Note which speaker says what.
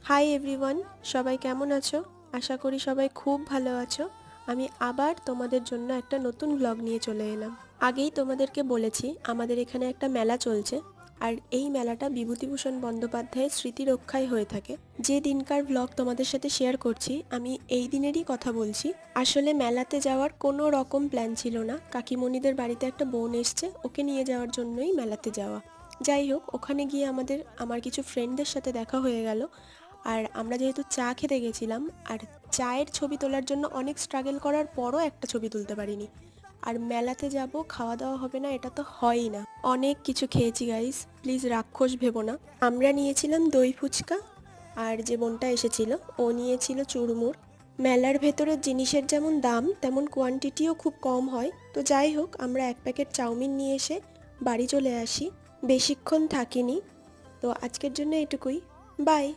Speaker 1: Hi everyone, সবাই কেমন আছো? আশা করি সবাই খুব ভালো আছো। আমি আবার তোমাদের জন্য একটা নতুন ভ্লগ নিয়ে চলে এলাম। আগেই তোমাদেরকে বলেছি আমাদের এখানে একটা মেলা চলছে, আর এই মেলাটা বিভূতিভূষণ বন্দ্যোপাধ্যায়ের স্মৃতি রক্ষায় হয়ে থাকে। যে দিনকার ভ্লগ তোমাদের সাথে শেয়ার করছি, আমি এই দিনেরই কথা বলছি। আসলে মেলাতে যাওয়ার কোনো রকম প্ল্যান ছিল না, কাকিমণিদের বাড়িতে একটা বোন এসছে, ওকে নিয়ে যাওয়ার জন্যই মেলাতে যাওয়া। যাই হোক, ওখানে গিয়ে আমার কিছু ফ্রেন্ডদের সাথে দেখা হয়ে গেল। আর আমরা যেহেতু চা খেতে গেছিলাম, আর চায়ের ছবি তোলার জন্য অনেক স্ট্রাগল করার পরও একটা ছবি তুলতে পারিনি। আর মেলাতে যাব, খাওয়া দাওয়া হবে না, এটা তো হয়ই না। অনেক কিছু খেয়েছি গাইস, প্লিজ রাক্ষস ভেবো না। আমরা নিয়েছিলাম দই ফুচকা, আর যে বোনটা এসেছিল ও নিয়েছিল চুরমুর। মেলার ভেতরের জিনিসের যেমন দাম তেমন কোয়ান্টিটিও খুব কম হয়। তো যাই হোক, আমরা এক প্যাকেট চাউমিন নিয়ে এসে বাড়ি চলে আসি। বেশিক্ষণ থাকিনি। তো আজকের জন্য এটুকুই। বাই।